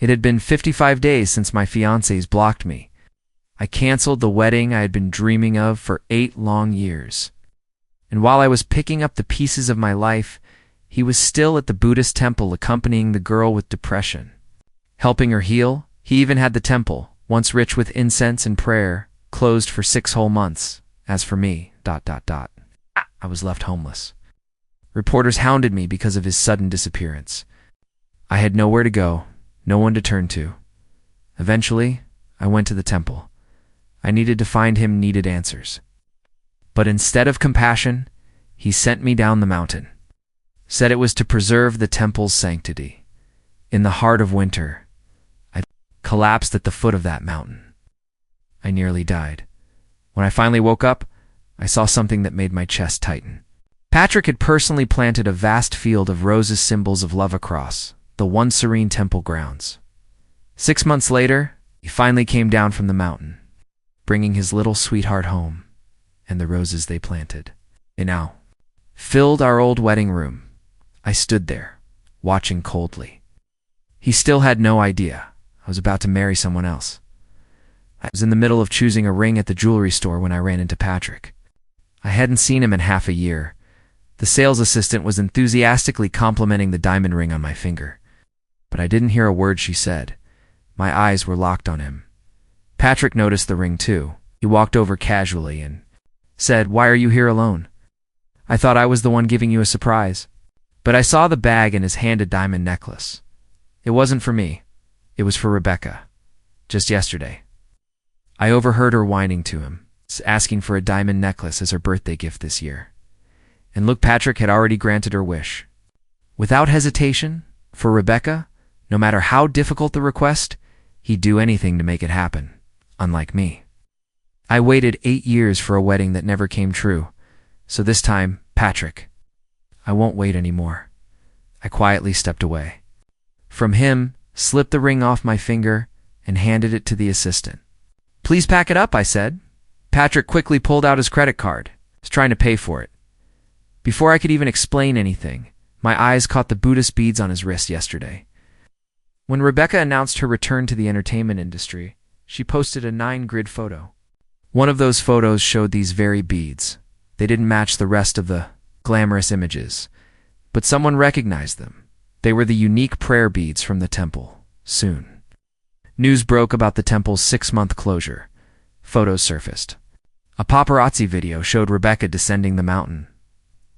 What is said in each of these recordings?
It had been 55 days since my fiancés blocked me. I canceled the wedding I had been dreaming of for 8 long years. And while I was picking up the pieces of my life, he was still at the Buddhist temple accompanying the girl with depression. Helping her heal, he even had the temple, once rich with incense and prayer, closed for 6 whole months. As for me, I was left homeless. Reporters hounded me because of his sudden disappearance. I had nowhere to go, no one to turn to. Eventually, I went to the temple. I needed to find him, needed answers. But instead of compassion, he sent me down the mountain. Said it was to preserve the temple's sanctity. In the heart of winter, I collapsed at the foot of that mountain. I nearly died. When I finally woke up, I saw something that made my chest tighten. Patrick had personally planted a vast field of roses, symbols of love across the once serene temple grounds. 6 months later, he finally came down from the mountain, bringing his little sweetheart home and the roses they planted. They now filled our old wedding room. I stood there, watching coldly. He still had no idea I was about to marry someone else. I was in the middle of choosing a ring at the jewelry store when I ran into Patrick. I hadn't seen him in half a year. The sales assistant was enthusiastically complimenting the diamond ring on my finger. But I didn't hear a word she said. My eyes were locked on him. Patrick noticed the ring too. He walked over casually and said, "Why are you here alone? I thought I was the one giving you a surprise." But I saw the bag and his handed diamond necklace. It wasn't for me. It was for Rebecca. Just yesterday. I overheard her whining to him, asking for a diamond necklace as her birthday gift this year. And look, Patrick had already granted her wish. Without hesitation, for Rebecca, no matter how difficult the request, he'd do anything to make it happen, unlike me. I waited 8 years for a wedding that never came true, so this time, Patrick, I won't wait anymore. I quietly stepped away. From him, slipped the ring off my finger and handed it to the assistant. "Please pack it up," I said. Patrick quickly pulled out his credit card. He was trying to pay for it. Before I could even explain anything, my eyes caught the Buddhist beads on his wrist yesterday. When Rebecca announced her return to the entertainment industry, she posted a 9-grid photo. One of those photos showed these very beads. They didn't match the rest of the glamorous images, but someone recognized them. They were the unique prayer beads from the temple. Soon, news broke about the temple's 6-month closure. Photos surfaced. A paparazzi video showed Rebecca descending the mountain.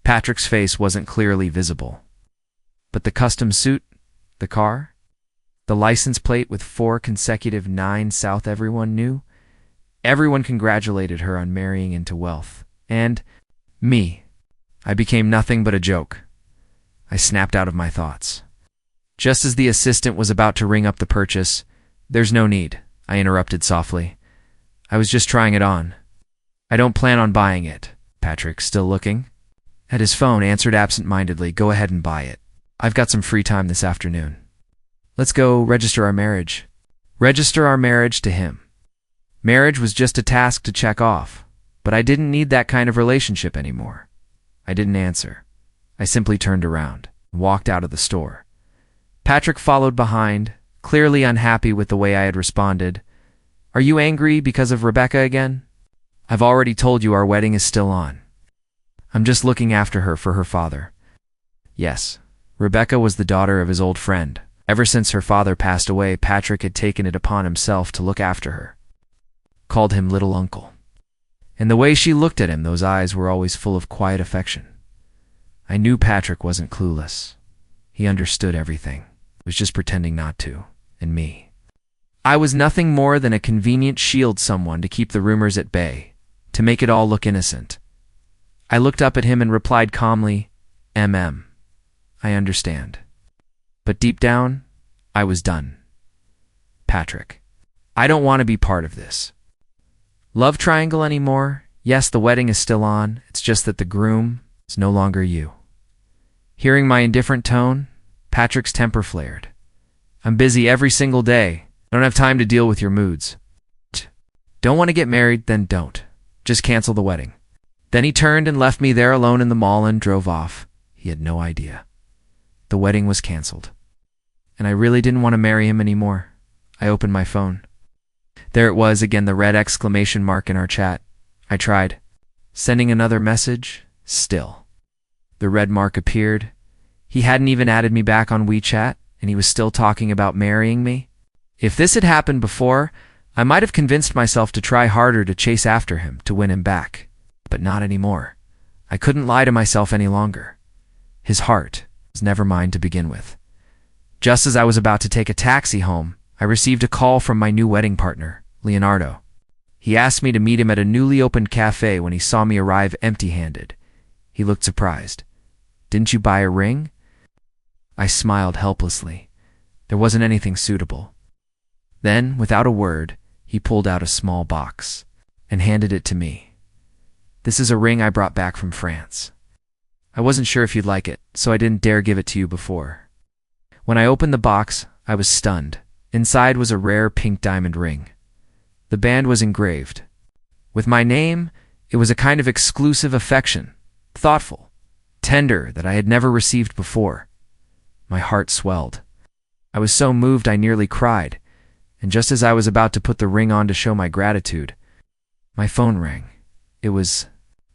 Patrick's face wasn't clearly visible. But the custom suit, the car, the license plate with 4 consecutive 9 South, everyone knew. Everyone congratulated her on marrying into wealth. And me, I became nothing but a joke. I snapped out of my thoughts. Just as the assistant was about to ring up the purchase, "There's no need," I interrupted softly. "I was just trying it on. I don't plan on buying it." Patrick, still looking at his phone, answered absent-mindedly, "Go ahead and buy it. I've got some free time this afternoon. Let's go register our marriage." Register our marriage to him. Marriage was just a task to check off, but I didn't need that kind of relationship anymore. I didn't answer. I simply turned around and walked out of the store. Patrick followed behind, clearly unhappy with the way I had responded. "Are you angry because of Rebecca again? I've already told you our wedding is still on. I'm just looking after her for her father." Yes, Rebecca was the daughter of his old friend. Ever since her father passed away, Patrick had taken it upon himself to look after her. Called him little uncle. And the way she looked at him, those eyes were always full of quiet affection. I knew Patrick wasn't clueless. He understood everything. He was just pretending not to. And me, I was nothing more than a convenient shield, someone to keep the rumors at bay, to make it all look innocent. I looked up at him and replied calmly, I understand. But deep down, I was done. Patrick, I don't want to be part of this love triangle anymore. Yes, the wedding is still on. It's just that the groom is no longer you. Hearing my indifferent tone, Patrick's temper flared. I'm busy every single day. I don't have time to deal with your moods. Don't want to get married? Then don't. Just cancel the wedding. Then he turned and left me there alone in the mall and drove off. He had no idea. The wedding was canceled. and I really didn't want to marry him anymore. I opened my phone. There it was again, the red exclamation mark in our chat. I tried sending another message. Still. The red mark appeared. He hadn't even added me back on WeChat, and he was still talking about marrying me. If this had happened before, I might have convinced myself to try harder to chase after him, to win him back. But not anymore. I couldn't lie to myself any longer. His heart was never mine to begin with. Just as I was about to take a taxi home, I received a call from my new wedding partner, Leonardo. He asked me to meet him at a newly opened cafe when he saw me arrive empty-handed. He looked surprised. "Didn't you buy a ring?" I smiled helplessly. There wasn't anything suitable. Then, without a word, he pulled out a small box and handed it to me. "This is a ring I brought back from France. I wasn't sure if you'd like it, so I didn't dare give it to you before." When I opened the box, I was stunned. Inside was a rare pink diamond ring. The band was engraved. With my name, it was a kind of exclusive affection, thoughtful, tender, that I had never received before. My heart swelled. I was so moved I nearly cried, and just as I was about to put the ring on to show my gratitude, my phone rang. It was,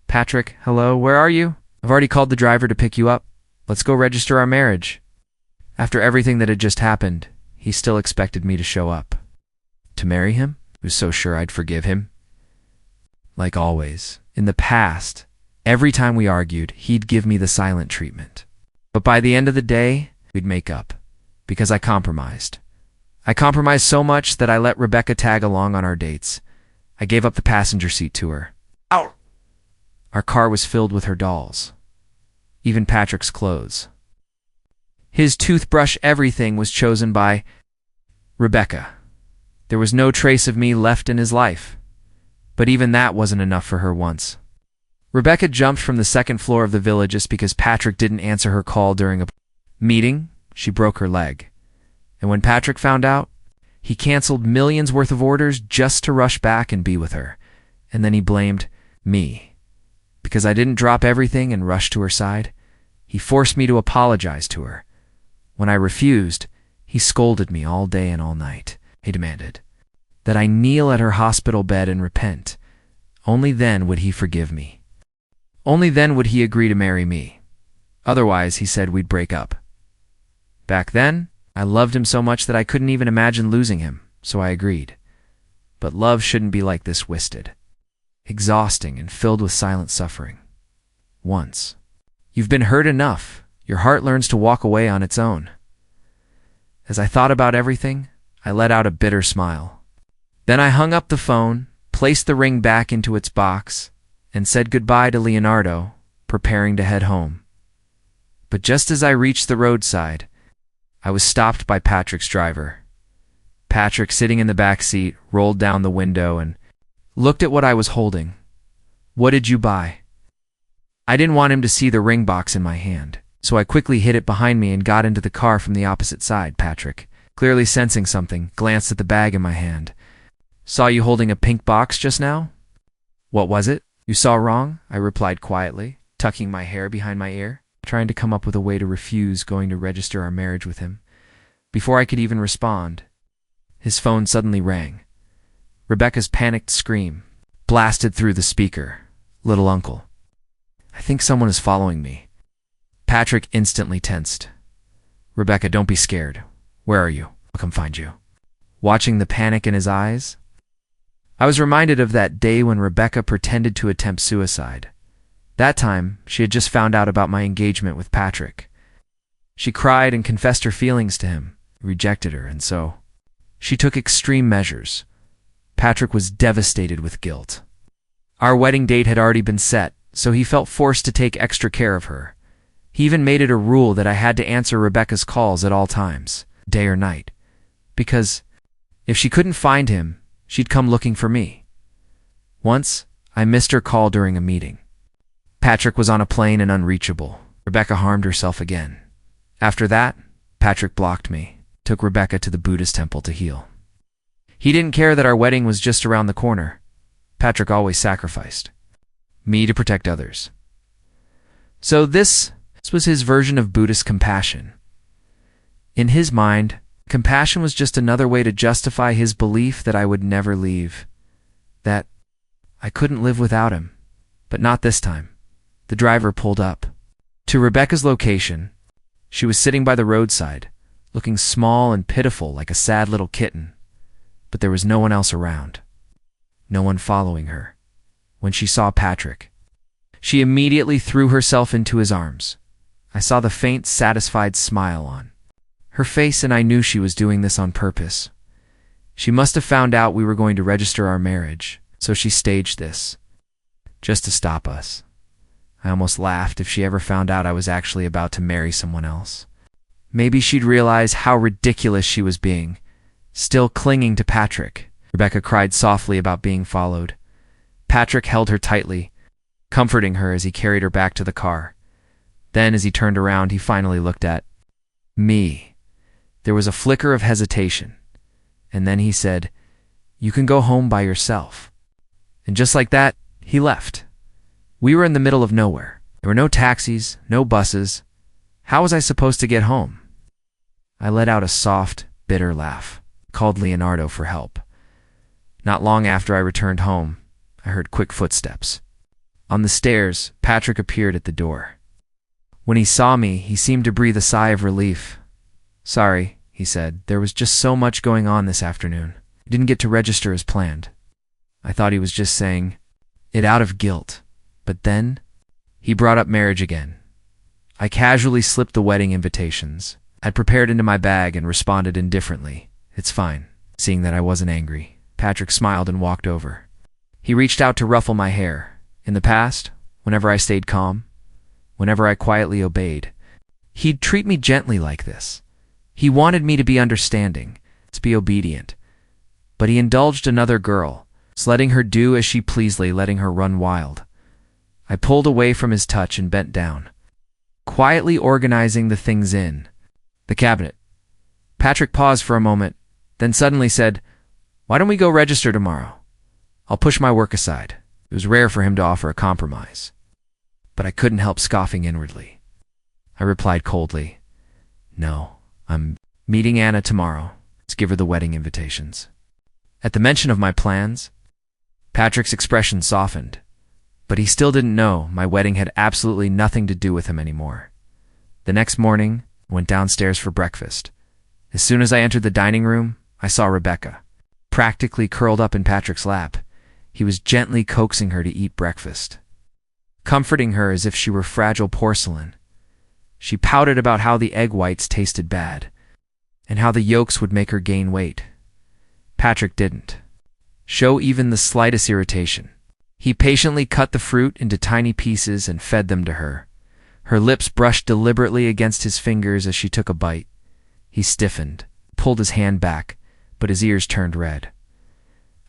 "Patrick, hello, where are you? I've already called the driver to pick you up. Let's go register our marriage." After everything that had just happened, he still expected me to show up. To marry him? I was so sure I'd forgive him. Like always, in the past, every time we argued, he'd give me the silent treatment. But by the end of the day, we'd make up, because I compromised. I compromised so much that I let Rebecca tag along on our dates. I gave up the passenger seat to her. Ow! Our car was filled with her dolls. Even Patrick's clothes. His toothbrush, everything was chosen by Rebecca. There was no trace of me left in his life. But even that wasn't enough for her once. Rebecca jumped from the second floor of the villa just because Patrick didn't answer her call during a meeting. She broke her leg. And when Patrick found out, he canceled millions worth of orders just to rush back and be with her. And then he blamed me. Because I didn't drop everything and rush to her side, he forced me to apologize to her. When I refused, he scolded me all day and all night. He demanded that I kneel at her hospital bed and repent. Only then would he forgive me. Only then would he agree to marry me. Otherwise, he said, we'd break up. Back then, I loved him so much that I couldn't even imagine losing him, so I agreed. But love shouldn't be like this, twisted, exhausting, and filled with silent suffering. Once you've been hurt enough, your heart learns to walk away on its own. As I thought about everything, I let out a bitter smile. Then I hung up the phone, placed the ring back into its box, and said goodbye to Leonardo, preparing to head home. But just as I reached the roadside, I was stopped by Patrick's driver. Patrick, sitting in the back seat, rolled down the window and looked at what I was holding. "What did you buy?" I didn't want him to see the ring box in my hand, so I quickly hid it behind me and got into the car from the opposite side. Patrick, clearly sensing something, glanced at the bag in my hand. "Saw you holding a pink box just now?" "What was it? You saw wrong?" I replied quietly, tucking my hair behind my ear, trying to come up with a way to refuse going to register our marriage with him. Before I could even respond, his phone suddenly rang. Rebecca's panicked scream blasted through the speaker. "Little uncle, I think someone is following me." Patrick instantly tensed. "Rebecca, don't be scared. Where are you? I'll come find you." Watching the panic in his eyes, I was reminded of that day when Rebecca pretended to attempt suicide. That time, she had just found out about my engagement with Patrick. She cried and confessed her feelings to him, rejected her, and so she took extreme measures. Patrick was devastated with guilt. Our wedding date had already been set, so he felt forced to take extra care of her. He even made it a rule that I had to answer Rebecca's calls at all times, day or night, because if she couldn't find him, she'd come looking for me. Once, I missed her call during a meeting. Patrick was on a plane and unreachable. Rebecca harmed herself again. After that, Patrick blocked me, took Rebecca to the Buddhist temple to heal. He didn't care that our wedding was just around the corner. Patrick always sacrificed me to protect others. So this was his version of Buddhist compassion. In his mind, compassion was just another way to justify his belief that I would never leave, that I couldn't live without him. But not this time. The driver pulled up to Rebecca's location. She was sitting by the roadside, looking small and pitiful like a sad little kitten, but there was no one else around, no one following her. When she saw Patrick, she immediately threw herself into his arms. I saw the faint, satisfied smile on her face, and I knew she was doing this on purpose. She must have found out we were going to register our marriage, so she staged this, just to stop us. I almost laughed if she ever found out I was actually about to marry someone else. Maybe she'd realize how ridiculous she was being, still clinging to Patrick. Rebecca cried softly about being followed. Patrick held her tightly, comforting her as he carried her back to the car. Then, as he turned around, he finally looked at me. There was a flicker of hesitation, and then he said, "You can go home by yourself." And just like that, he left. We were in the middle of nowhere. There were no taxis, no buses. How was I supposed to get home? I let out a soft, bitter laugh, called Leonardo for help. Not long after I returned home, I heard quick footsteps. On the stairs, Patrick appeared at the door. When he saw me, he seemed to breathe a sigh of relief. "Sorry," he said, "there was just so much going on this afternoon. I didn't get to register as planned." I thought he was just saying it out of guilt. But then, he brought up marriage again. I casually slipped the wedding invitations I'd prepared into my bag and responded indifferently, "It's fine." Seeing that I wasn't angry, Patrick smiled and walked over. He reached out to ruffle my hair. In the past, whenever I stayed calm, whenever I quietly obeyed, he'd treat me gently like this. He wanted me to be understanding, to be obedient. But he indulged another girl, letting her do as she pleased, letting her run wild. I pulled away from his touch and bent down, quietly organizing the things in the cabinet. Patrick paused for a moment, then suddenly said, "Why don't we go register tomorrow? I'll push my work aside." It was rare for him to offer a compromise, but I couldn't help scoffing inwardly. I replied coldly, "No, I'm meeting Anna tomorrow. Let's give her the wedding invitations." At the mention of my plans, Patrick's expression softened, but he still didn't know my wedding had absolutely nothing to do with him anymore. The next morning, I went downstairs for breakfast. As soon as I entered the dining room, I saw Rebecca, practically curled up in Patrick's lap. He was gently coaxing her to eat breakfast, comforting her as if she were fragile porcelain. She pouted about how the egg whites tasted bad, and how the yolks would make her gain weight. Patrick didn't show even the slightest irritation. He patiently cut the fruit into tiny pieces and fed them to her. Her lips brushed deliberately against his fingers as she took a bite. He stiffened, pulled his hand back, but his ears turned red.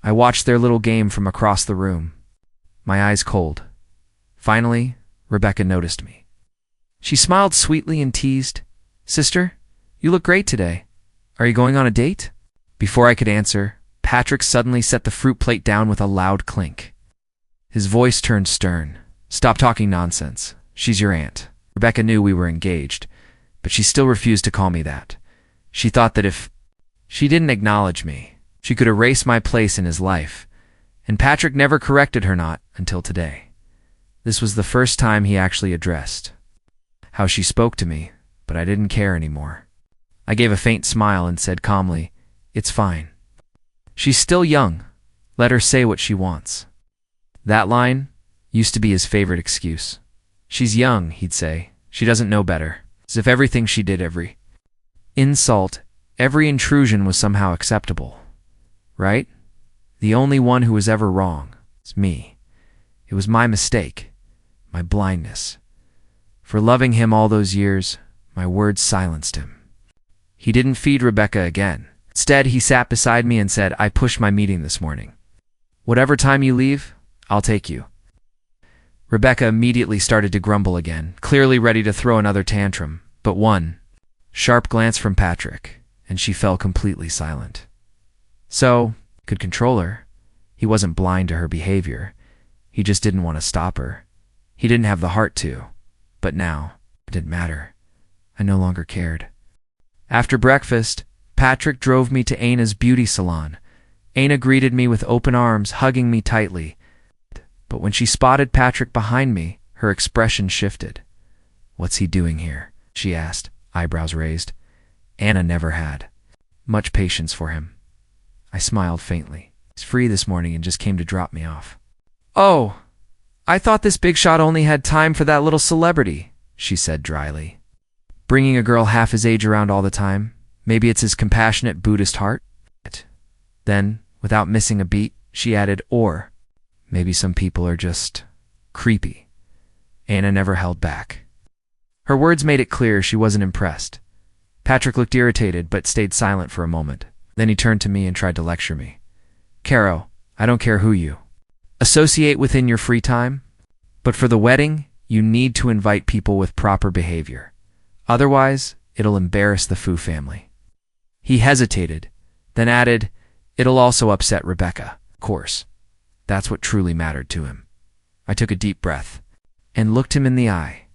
I watched their little game from across the room, my eyes cold. Finally, Rebecca noticed me. She smiled sweetly and teased, "Sister, you look great today. Are you going on a date?" Before I could answer, Patrick suddenly set the fruit plate down with a loud clink. His voice turned stern. "Stop talking nonsense. She's your aunt." Rebecca knew we were engaged, but she still refused to call me that. She thought that if she didn't acknowledge me, she could erase my place in his life, and Patrick never corrected her, not until today. This was the first time he actually addressed how she spoke to me, but I didn't care anymore. I gave a faint smile and said calmly, "It's fine. She's still young. Let her say what she wants." That line used to be his favorite excuse. "She's young," he'd say. "She doesn't know better." As if everything she did, every insult, every intrusion was somehow acceptable. Right? The only one who was ever wrong was me. It was my mistake, my blindness. For loving him all those years, my words silenced him. He didn't feed Rebecca again. Instead, he sat beside me and said, "I pushed my meeting this morning. Whatever time you leave, I'll take you." Rebecca immediately started to grumble again, clearly ready to throw another tantrum, but one sharp glance from Patrick, and she fell completely silent. So, could control her. He wasn't blind to her behavior. He just didn't want to stop her. He didn't have the heart to. But now, it didn't matter. I no longer cared. After breakfast, Patrick drove me to Ana's beauty salon. Ana greeted me with open arms, hugging me tightly. But when she spotted Patrick behind me, her expression shifted. "What's he doing here?" she asked, eyebrows raised. Ana never had much patience for him. I smiled faintly. "He's free this morning and just came to drop me off." "Oh, I thought this big shot only had time for that little celebrity," she said dryly. "Bringing a girl half his age around all the time. Maybe it's his compassionate Buddhist heart?" Then, without missing a beat, she added, "Or maybe some people are just creepy." Ana never held back. Her words made it clear she wasn't impressed. Patrick looked irritated but stayed silent for a moment. Then he turned to me and tried to lecture me. "Caro, I don't care who you associate with in your free time, but for the wedding, you need to invite people with proper behavior. Otherwise, it'll embarrass the Fu family." He hesitated, then added, "It'll also upset Rebecca, of course." That's what truly mattered to him. I took a deep breath and looked him in the eye.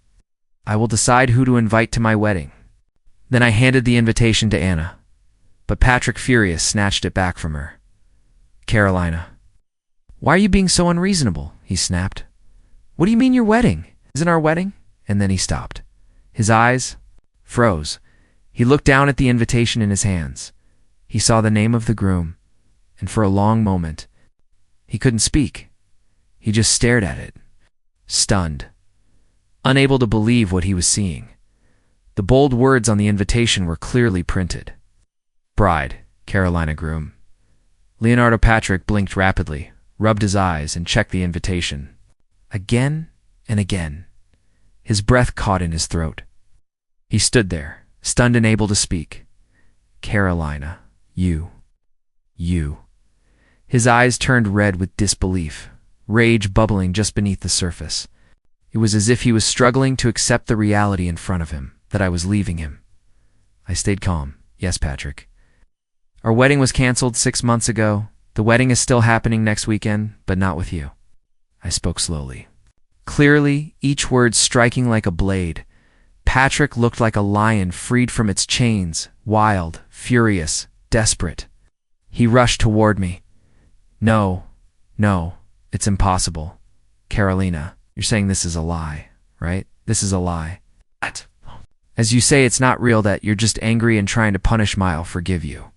"I will decide who to invite to my wedding." Then I handed the invitation to Ana, but Patrick, furious, snatched it back from her. "Carolina, why are you being so unreasonable?" he snapped. "What do you mean your wedding? Isn't our wedding?" And then he stopped. His eyes froze. He looked down at the invitation in his hands. He saw the name of the groom, and for a long moment, he couldn't speak. He just stared at it, stunned, unable to believe what he was seeing. The bold words on the invitation were clearly printed. "Bride, Carolina groom." Leonardo Patrick blinked rapidly, rubbed his eyes, and checked the invitation. Again and again. His breath caught in his throat. He stood there, stunned and unable to speak. "Carolina, you. His eyes turned red with disbelief, rage bubbling just beneath the surface. It was as if he was struggling to accept the reality in front of him, that I was leaving him. I stayed calm. "Yes, Patrick. Our wedding was canceled 6 months ago. The wedding is still happening next weekend, but not with you." I spoke slowly, clearly, each word striking like a blade. Patrick looked like a lion freed from its chains, wild, furious, desperate. He rushed toward me. No, it's impossible. Carolina, you're saying this is a lie, right? This is a lie. What? As you say, it's not real, that you're just angry and trying to punish me. I'll forgive you."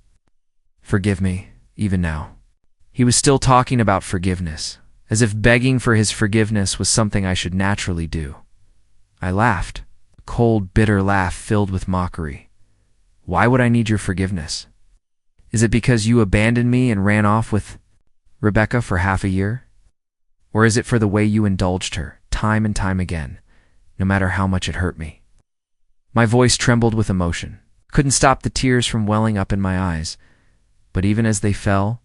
"Forgive me, even now." He was still talking about forgiveness, as if begging for his forgiveness was something I should naturally do. I laughed, a cold, bitter laugh filled with mockery. "Why would I need your forgiveness? Is it because you abandoned me and ran off with Rebecca for half a year? Or is it for the way you indulged her, time and time again, no matter how much it hurt me?" My voice trembled with emotion. Couldn't stop the tears from welling up in my eyes. But even as they fell,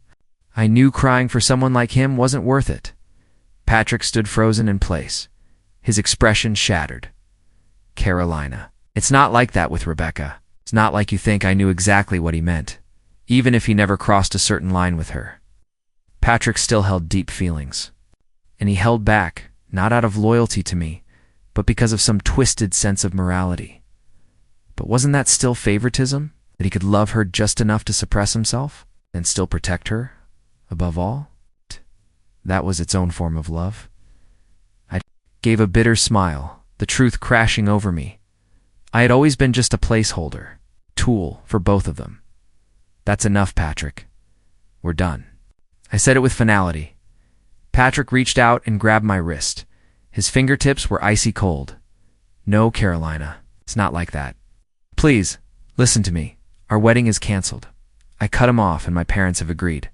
I knew crying for someone like him wasn't worth it. Patrick stood frozen in place, his expression shattered. "Carolina, it's not like that with Rebecca. It's not like you think I knew exactly what he meant, even if he never crossed a certain line with her." Patrick still held deep feelings, and he held back, not out of loyalty to me, but because of some twisted sense of morality. But wasn't that still favoritism? That he could love her just enough to suppress himself, and still protect her, above all? That was its own form of love. I gave a bitter smile, the truth crashing over me. I had always been just a placeholder, tool for both of them. "That's enough, Patrick. We're done." I said it with finality. Patrick reached out and grabbed my wrist. His fingertips were icy cold. "No, Carolina, it's not like that. Please, listen to me. Our wedding is canceled." I cut him off, and my parents have agreed.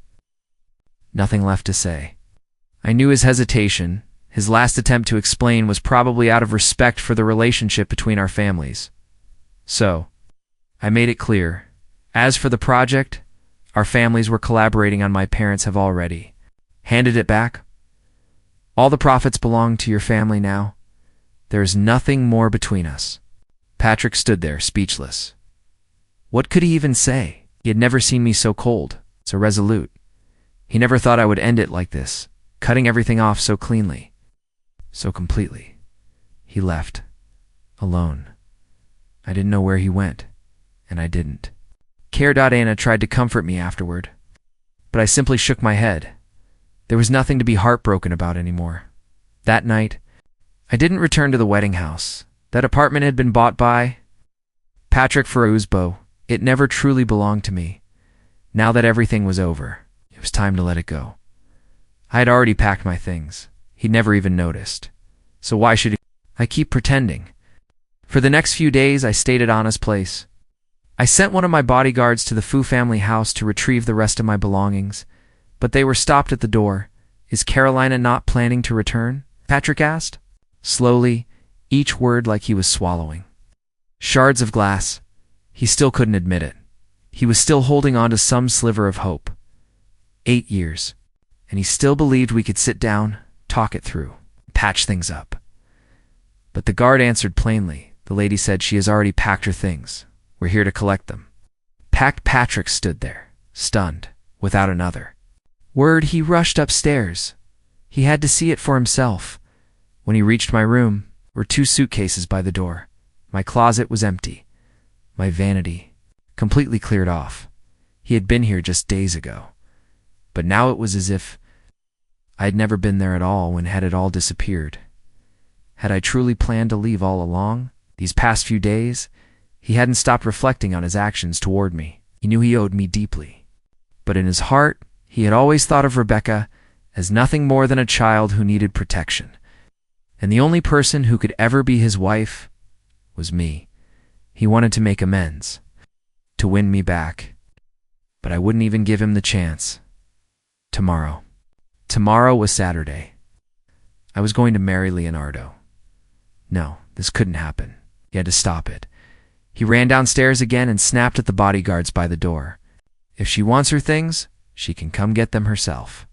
Nothing left to say. I knew his hesitation, his last attempt to explain, was probably out of respect for the relationship between our families. So, I made it clear. As for the project, our families were collaborating on. My parents have already handed it back. All the profits belong to your family now. There is nothing more between us. Patrick stood there, speechless. What could he even say? He had never seen me so cold, so resolute. He never thought I would end it like this, cutting everything off so cleanly, so completely. He left, alone. I didn't know where he went. and I didn't. Care.Anna tried to comfort me afterward, but I simply shook my head. There was nothing to be heartbroken about anymore. That night, I didn't return to the wedding house. That apartment had been bought by Patrick for Uzbo. It never truly belonged to me. Now that everything was over, it was time to let it go. I had already packed my things. He'd never even noticed. So why should I keep pretending? For the next few days, I stayed at Anna's place. I sent one of my bodyguards to the Fu family house to retrieve the rest of my belongings, but they were stopped at the door. Is Carolina not planning to return? Patrick asked, slowly, each word like he was swallowing. Shards of glass. He still couldn't admit it. He was still holding on to some sliver of hope. 8 years, and he still believed we could sit down, talk it through, patch things up. But the guard answered plainly. The lady said she has already packed her things. We're here to collect them. Patrick stood there, stunned, without another word. He rushed upstairs. He had to see it for himself. When he reached my room, there were 2 suitcases by the door. My closet was empty. My vanity completely cleared off. He had been here just days ago. But now it was as if I had never been there at all when it all disappeared. Had I truly planned to leave all along? These past few days, he hadn't stopped reflecting on his actions toward me. He knew he owed me deeply. But in his heart, he had always thought of Rebecca as nothing more than a child who needed protection. And the only person who could ever be his wife was me. He wanted to make amends, to win me back. But I wouldn't even give him the chance. Tomorrow was Saturday. I was going to marry Leonardo. No, this couldn't happen. He had to stop it. He ran downstairs again and snapped at the bodyguards by the door. If she wants her things, she can come get them herself.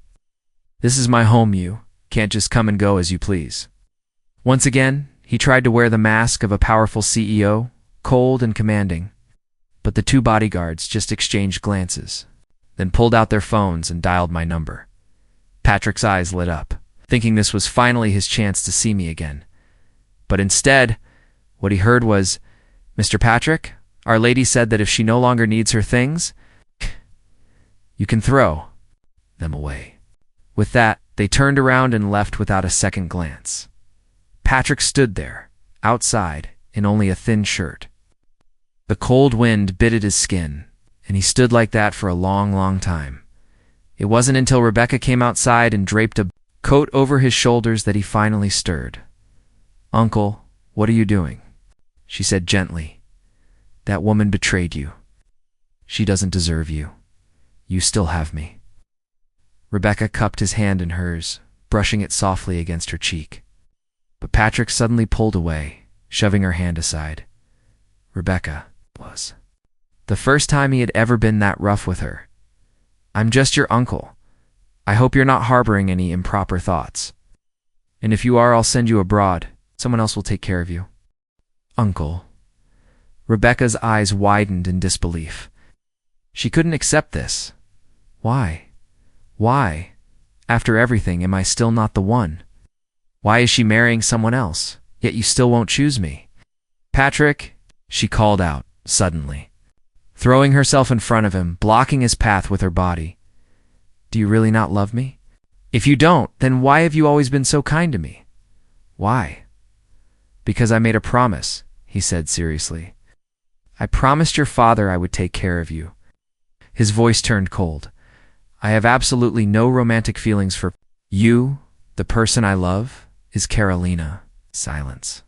This is my home, you can't just come and go as you please. Once again, he tried to wear the mask of a powerful CEO, cold and commanding. But the 2 bodyguards just exchanged glances, then pulled out their phones and dialed my number. Patrick's eyes lit up, thinking this was finally his chance to see me again. But instead, what he heard was, Mr. Patrick, Our Lady said that if she no longer needs her things, you can throw them away. With that, they turned around and left without a second glance. Patrick stood there, outside, in only a thin shirt. The cold wind bit at his skin, and he stood like that for a long, long time. It wasn't until Rebecca came outside and draped a coat over his shoulders that he finally stirred. Uncle, what are you doing? She said gently. That woman betrayed you. She doesn't deserve you. You still have me. Rebecca cupped his hand in hers, brushing it softly against her cheek. But Patrick suddenly pulled away, shoving her hand aside. Rebecca was the first time he had ever been that rough with her. I'm just your uncle. I hope you're not harboring any improper thoughts. And if you are, I'll send you abroad. Someone else will take care of you. Uncle. Rebecca's eyes widened in disbelief. She couldn't accept this. Why? Why? After everything, am I still not the one? Why is she marrying someone else? Yet you still won't choose me. Patrick, she called out, suddenly, throwing herself in front of him, blocking his path with her body. Do you really not love me? If you don't, then why have you always been so kind to me? Why? Because I made a promise, he said seriously. I promised your father I would take care of you. His voice turned cold. I have absolutely no romantic feelings for you. The person I love is Carolina. Silence.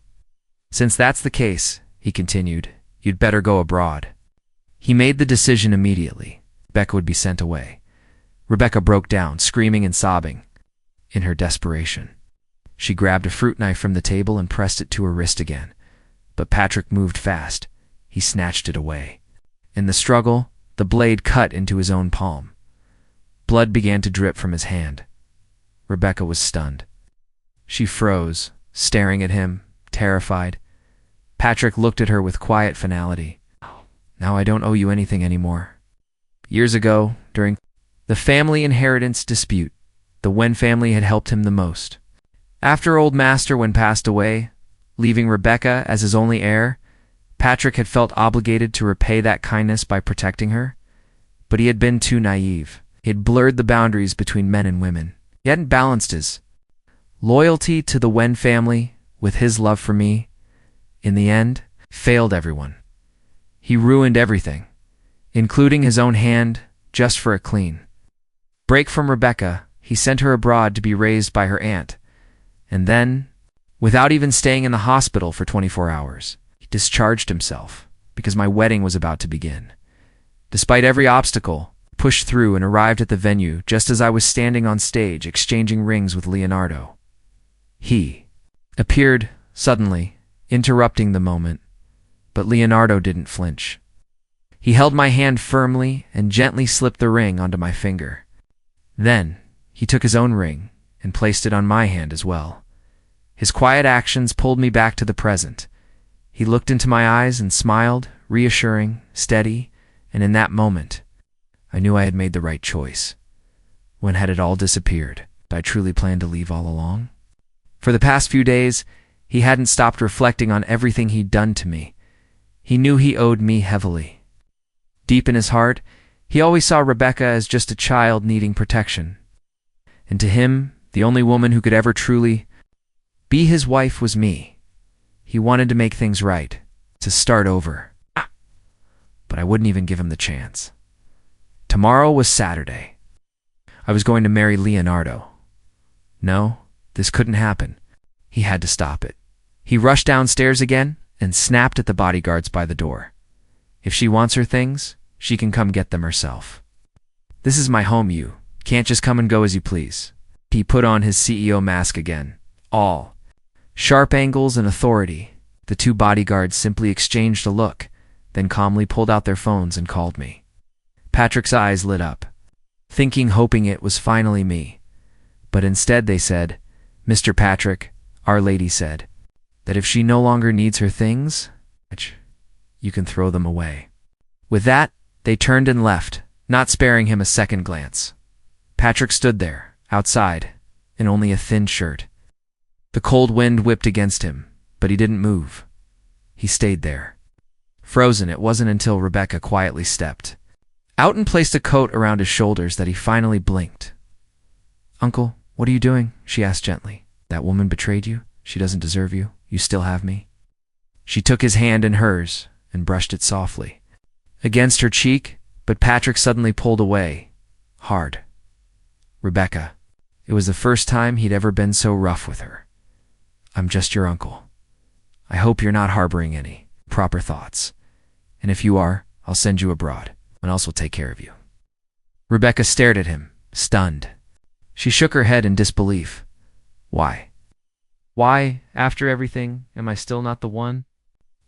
Since that's the case, he continued, you'd better go abroad. He made the decision immediately. Rebecca would be sent away. Rebecca broke down, screaming and sobbing. In her desperation, she grabbed a fruit knife from the table and pressed it to her wrist again. But Patrick moved fast. He snatched it away. In the struggle, the blade cut into his own palm. Blood began to drip from his hand. Rebecca was stunned. She froze, staring at him, terrified. Patrick looked at her with quiet finality. Now I don't owe you anything anymore. Years ago, during the family inheritance dispute, the Wen family had helped him the most. After old Master Wen passed away, leaving Rebecca as his only heir, Patrick had felt obligated to repay that kindness by protecting her, but he had been too naive. He had blurred the boundaries between men and women. He hadn't balanced his loyalty to the Wen family with his love for me. In the end, failed everyone. He ruined everything, including his own hand, just for a clean break from Rebecca. He sent her abroad to be raised by her aunt, and then, without even staying in the hospital for 24 hours, he discharged himself because my wedding was about to begin. Despite every obstacle, pushed through and arrived at the venue just as I was standing on stage exchanging rings with Leonardo. He appeared suddenly, interrupting the moment, but Leonardo didn't flinch. He held my hand firmly and gently slipped the ring onto my finger. Then, he took his own ring and placed it on my hand as well. His quiet actions pulled me back to the present. He looked into my eyes and smiled, reassuring, steady, and in that moment, I knew I had made the right choice. When had it all disappeared? Did I truly plan to leave all along? For the past few days, he hadn't stopped reflecting on everything he'd done to me. He knew he owed me heavily. Deep in his heart, he always saw Rebecca as just a child needing protection. And to him, the only woman who could ever truly be his wife was me. He wanted to make things right, to start over. But I wouldn't even give him the chance. Tomorrow was Saturday. I was going to marry Leonardo. No, this couldn't happen. He had to stop it. He rushed downstairs again and snapped at the bodyguards by the door. If she wants her things, she can come get them herself. This is my home, you can't just come and go as you please. He put on his CEO mask again. All sharp angles and authority. The two bodyguards simply exchanged a look, then calmly pulled out their phones and called me. Patrick's eyes lit up, hoping it was finally me. But instead they said, "Mr. Patrick, Our Lady said that if she no longer needs her things, you can throw them away." With that, they turned and left, not sparing him a second glance. Patrick stood there, outside, in only a thin shirt. The cold wind whipped against him, but he didn't move. He stayed there. Frozen, it wasn't until Rebecca quietly stepped out and placed a coat around his shoulders that he finally blinked. "Uncle, what are you doing?" she asked gently. "That woman betrayed you. She doesn't deserve you. You still have me." She took his hand in hers and brushed it softly against her cheek, but Patrick suddenly pulled away, hard. "Rebecca." It was the first time he'd ever been so rough with her. "I'm just your uncle. I hope you're not harboring any proper thoughts. And if you are, I'll send you abroad. Someone else will take care of you." Rebecca stared at him, stunned. She shook her head in disbelief. "Why? Why, after everything, am I still not the one?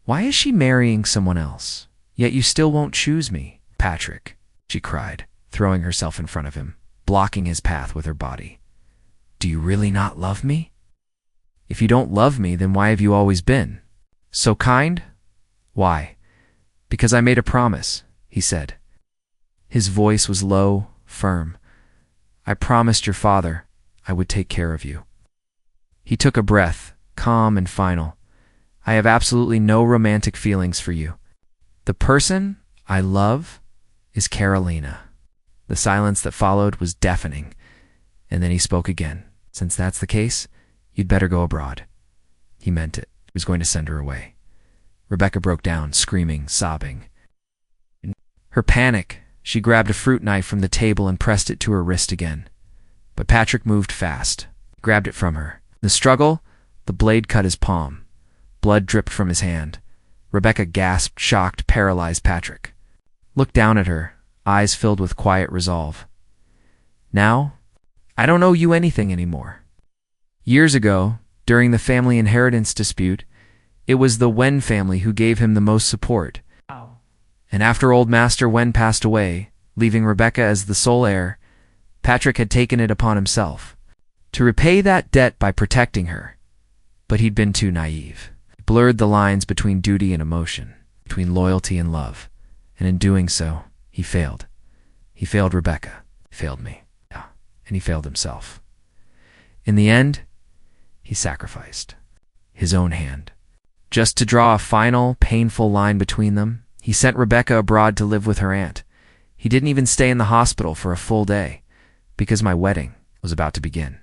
Why is she marrying someone else? Yet you still won't choose me, Patrick," she cried, throwing herself in front of him, blocking his path with her body. "Do you really not love me? If you don't love me, then why have you always been so kind?" "Why? Because I made a promise," he said. His voice was low, firm. "I promised your father I would take care of you." He took a breath, calm and final. "I have absolutely no romantic feelings for you. The person I love is Carolina." The silence that followed was deafening, and then he spoke again. "Since that's the case, you'd better go abroad." He meant it. He was going to send her away. Rebecca broke down, screaming, sobbing. In her panic, she grabbed a fruit knife from the table and pressed it to her wrist again. But Patrick moved fast, grabbed it from her. In the struggle, the blade cut his palm. Blood dripped from his hand. Rebecca gasped, shocked, paralyzed Patrick. Looked down at her, eyes filled with quiet resolve. "Now, I don't owe you anything anymore. Years ago, during the family inheritance dispute, it was the Wen family who gave him the most support. And after old Master Wen passed away, leaving Rebecca as the sole heir, Patrick had taken it upon himself to repay that debt by protecting her. But he'd been too naive. He blurred the lines between duty and emotion, between loyalty and love, and in doing so, he failed. He failed Rebecca, failed me, and he failed himself. In the end, he sacrificed his own hand, Just to draw a final, painful line between them, he sent Rebecca abroad to live with her aunt. He didn't even stay in the hospital for a full day, because my wedding was about to begin.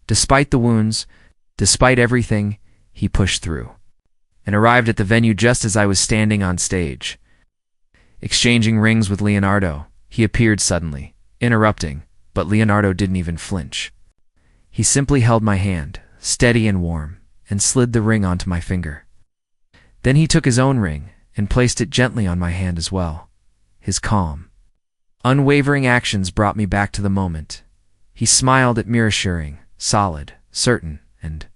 Despite the wounds, despite everything, he pushed through, and arrived at the venue just as I was standing on stage. Exchanging rings with Leonardo, he appeared suddenly, interrupting, but Leonardo didn't even flinch. He simply held my hand, steady and warm, and slid the ring onto my finger. Then he took his own ring and placed it gently on my hand as well. His calm, unwavering actions brought me back to the moment. He smiled at me, reassuring, solid, certain, and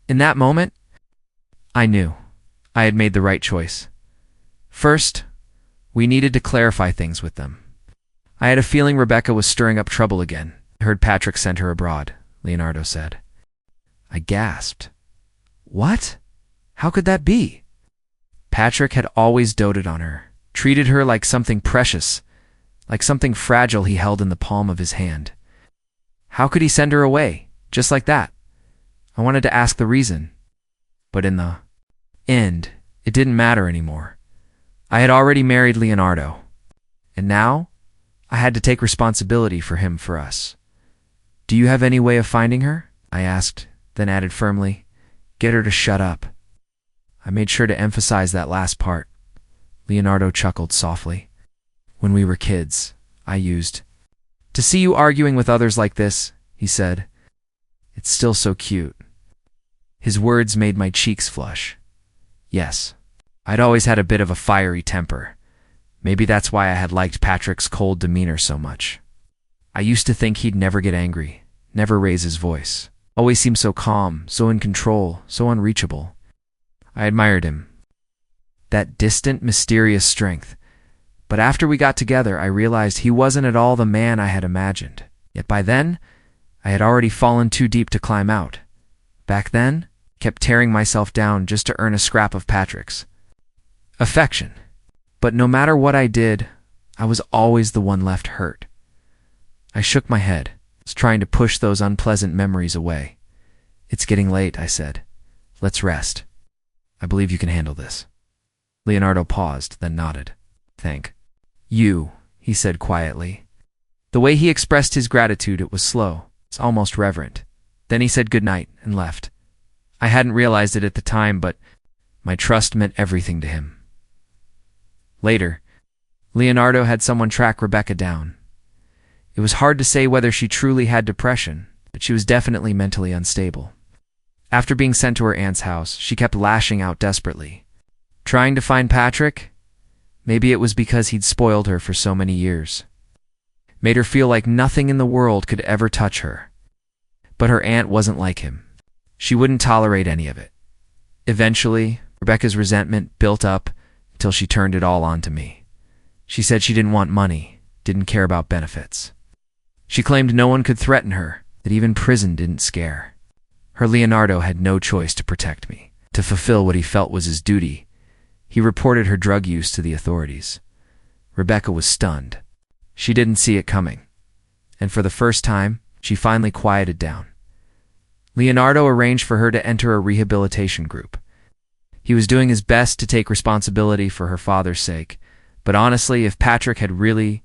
in that moment, I knew I had made the right choice. First, we needed to clarify things with them. I had a feeling Rebecca was stirring up trouble again. I heard Patrick sent her abroad, Leonardo said. I gasped. What? How could that be? Patrick had always doted on her, treated her like something precious, like something fragile he held in the palm of his hand. How could he send her away, just like that? I wanted to ask the reason, but in the end, it didn't matter anymore. I had already married Leonardo, and now I had to take responsibility for him, for us. Do you have any way of finding her? I asked, then added firmly, get her to shut up. I made sure to emphasize that last part. Leonardo chuckled softly. When we were kids, I used. To see you arguing with others like this, he said. It's still so cute. His words made my cheeks flush. Yes, I'd always had a bit of a fiery temper. Maybe that's why I had liked Patrick's cold demeanor so much. I used to think he'd never get angry, never raise his voice. Always seemed so calm, so in control, so unreachable. I admired him. That distant, mysterious strength. But after we got together, I realized he wasn't at all the man I had imagined. Yet by then, I had already fallen too deep to climb out. Back then, kept tearing myself down just to earn a scrap of Patrick's affection. But no matter what I did, I was always the one left hurt. I shook my head, was trying to push those unpleasant memories away. It's getting late, I said. Let's rest. I believe you can handle this. Leonardo paused, then nodded. Thank you, he said quietly. The way he expressed his gratitude, it was slow. It's almost reverent. Then he said goodnight and left. I hadn't realized it at the time, but my trust meant everything to him. Later, Leonardo had someone track Rebecca down. It was hard to say whether she truly had depression, but she was definitely mentally unstable. After being sent to her aunt's house, she kept lashing out desperately. Trying to find Patrick? Maybe it was because he'd spoiled her for so many years. Made her feel like nothing in the world could ever touch her. But her aunt wasn't like him. She wouldn't tolerate any of it. Eventually, Rebecca's resentment built up until she turned it all on to me. She said she didn't want money, didn't care about benefits. She claimed no one could threaten her, that even prison didn't scare. Her Leonardo had no choice to protect me, to fulfill what he felt was his duty. He reported her drug use to the authorities. Rebecca was stunned. She didn't see it coming. And for the first time, she finally quieted down. Leonardo arranged for her to enter a rehabilitation group. He was doing his best to take responsibility for her father's sake, but honestly, if Patrick had really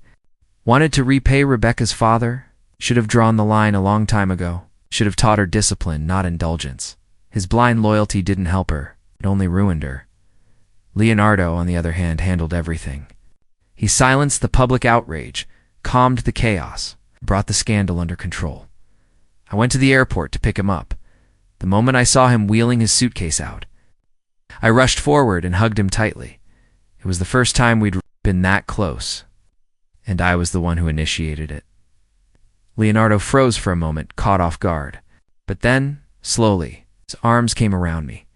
wanted to repay Rebecca's father, should have drawn the line a long time ago, should have taught her discipline, not indulgence. His blind loyalty didn't help her, it only ruined her. Leonardo, on the other hand, handled everything. He silenced the public outrage, calmed the chaos, brought the scandal under control. I went to the airport to pick him up. The moment I saw him wheeling his suitcase out, I rushed forward and hugged him tightly. It was the first time we'd been that close, and I was the one who initiated it. Leonardo froze for a moment, caught off guard. But then, slowly, his arms came around me.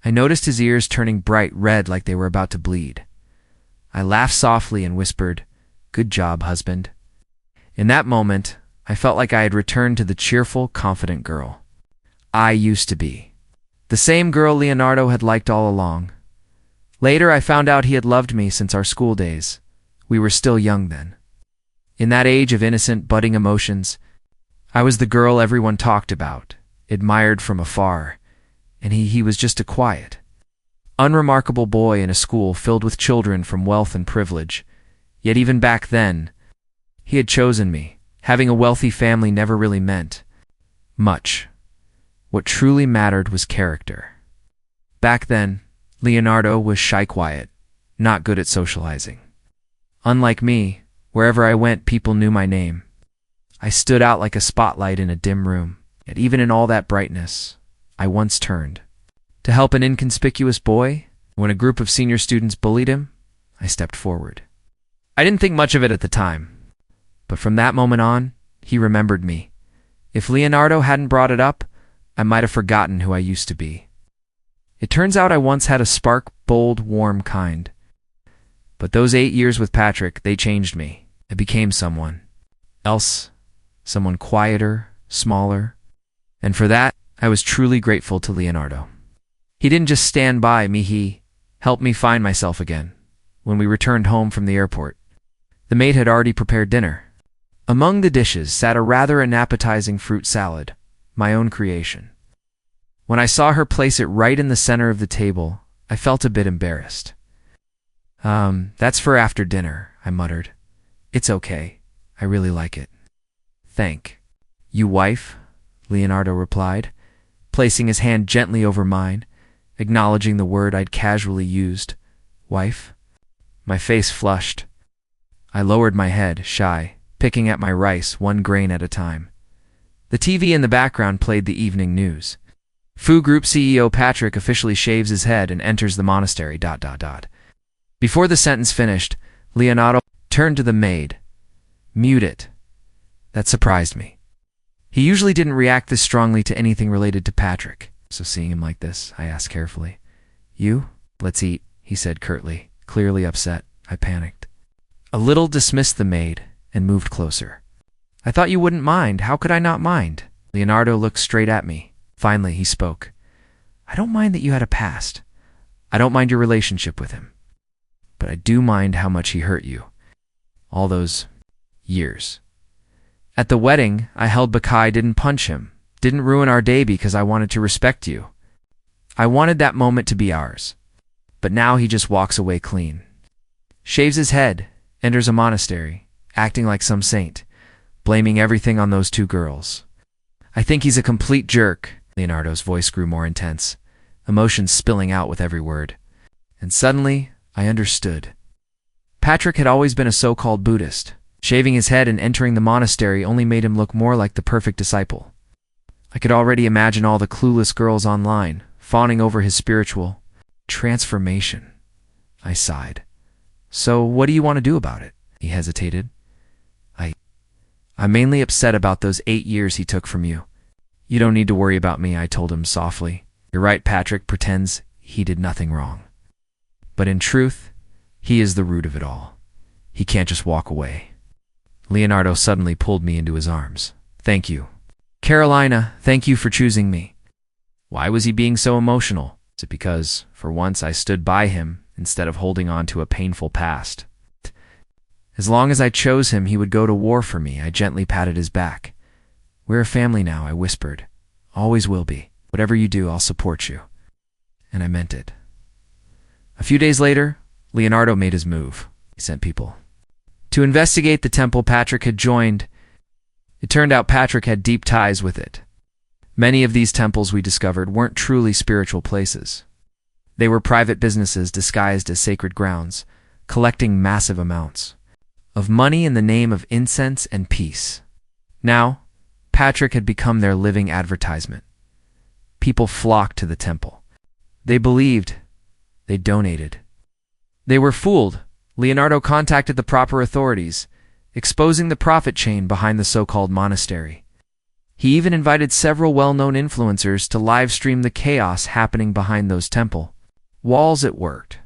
I noticed his ears turning bright red like they were about to bleed. I laughed softly and whispered, "Good job, husband." In that moment, I felt like I had returned to the cheerful, confident girl I used to be. The same girl Leonardo had liked all along. Later, I found out he had loved me since our school days. We were still young then. In that age of innocent, budding emotions, I was the girl everyone talked about, admired from afar, and he was just a quiet, unremarkable boy in a school filled with children from wealth and privilege. Yet even back then, he had chosen me. Having a wealthy family never really meant much. What truly mattered was character. Back then, Leonardo was shy quiet, not good at socializing. Unlike me, wherever I went, people knew my name. I stood out like a spotlight in a dim room, yet even in all that brightness, I once turned. To help an inconspicuous boy, when a group of senior students bullied him, I stepped forward. I didn't think much of it at the time, but from that moment on, he remembered me. If Leonardo hadn't brought it up, I might have forgotten who I used to be. It turns out I once had a spark, bold, warm kind. But those 8 years with Patrick, they changed me. I became someone else, someone quieter, smaller, and for that, I was truly grateful to Leonardo. He didn't just stand by me, he helped me find myself again. When we returned home from the airport, the maid had already prepared dinner. Among the dishes sat a rather unappetizing fruit salad, my own creation. When I saw her place it right in the center of the table, I felt a bit embarrassed. That's for after dinner, I muttered. It's okay. I really like it. Thank you, wife, Leonardo replied, placing his hand gently over mine, acknowledging the word I'd casually used, wife. My face flushed. I lowered my head, shy, picking at my rice one grain at a time. The TV in the background played the evening news. Fu Group CEO Patrick officially shaves his head and enters the monastery. Before the sentence finished, Leonardo turned to the maid. Mute it. That surprised me. He usually didn't react this strongly to anything related to Patrick, so seeing him like this, I asked carefully. You? Let's eat, he said curtly, clearly upset. I panicked. A little dismissed the maid and moved closer. I thought you wouldn't mind. How could I not mind? Leonardo looked straight at me. Finally, he spoke. I don't mind that you had a past. I don't mind your relationship with him. But I do mind how much he hurt you. All those years. At the wedding, I held back. I didn't punch him. Didn't ruin our day because I wanted to respect you. I wanted that moment to be ours. But now he just walks away clean. Shaves his head, enters a monastery, acting like some saint, blaming everything on those 2 girls. I think he's a complete jerk. Leonardo's voice grew more intense, emotions spilling out with every word. And suddenly, I understood. Patrick had always been a so-called Buddhist. Shaving his head and entering the monastery only made him look more like the perfect disciple. I could already imagine all the clueless girls online, fawning over his spiritual transformation. I sighed. So what do you want to do about it? He hesitated. I'm mainly upset about those 8 years he took from you. You don't need to worry about me, I told him softly. You're right, Patrick pretends he did nothing wrong. But in truth, he is the root of it all. He can't just walk away. Leonardo suddenly pulled me into his arms. Thank you. Carolina, thank you for choosing me. Why was he being so emotional? Is it because, for once, I stood by him instead of holding on to a painful past? As long as I chose him, he would go to war for me. I gently patted his back. We're a family now, I whispered. Always will be. Whatever you do, I'll support you. And I meant it. A few days later, Leonardo made his move. He sent people to investigate the temple Patrick had joined. It turned out Patrick had deep ties with it. Many of these temples, we discovered, weren't truly spiritual places. They were private businesses disguised as sacred grounds, collecting massive amounts of money in the name of incense and peace. Now, Patrick had become their living advertisement. People flocked to the temple. They believed. They donated. They were fooled. Leonardo contacted the proper authorities, exposing the profit chain behind the so-called monastery. He even invited several well-known influencers to live-stream the chaos happening behind those temple walls. It worked.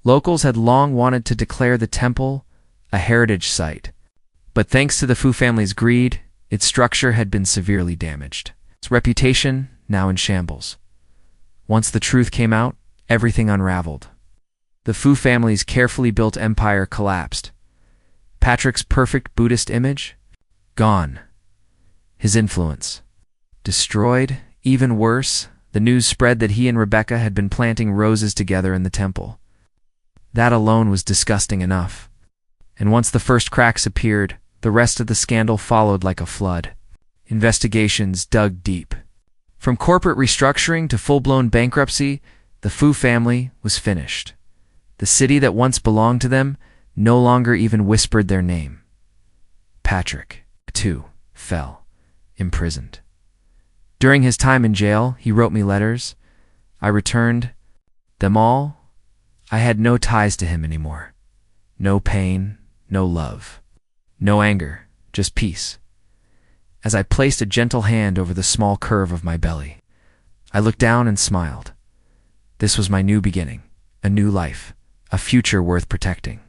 Locals had long wanted to declare the temple a heritage site, but thanks to the Fu family's greed, its structure had been severely damaged. Its reputation now in shambles. Once the truth came out, everything unraveled. The Fu family's carefully built empire collapsed. Patrick's perfect Buddhist image? Gone. His influence? Destroyed. Even worse, The news spread that he and Rebecca had been planting roses together in the temple. That alone was disgusting enough. And once the first cracks appeared, the rest of the scandal followed like a flood. Investigations dug deep. From corporate restructuring to full-blown bankruptcy, the Fu family was finished. The city that once belonged to them no longer even whispered their name. Patrick, too, fell, imprisoned. During his time in jail, he wrote me letters. I returned them all. I had no ties to him anymore. No pain, no love, no anger, just peace. As I placed a gentle hand over the small curve of my belly, I looked down and smiled. This was my new beginning, a new life, a future worth protecting.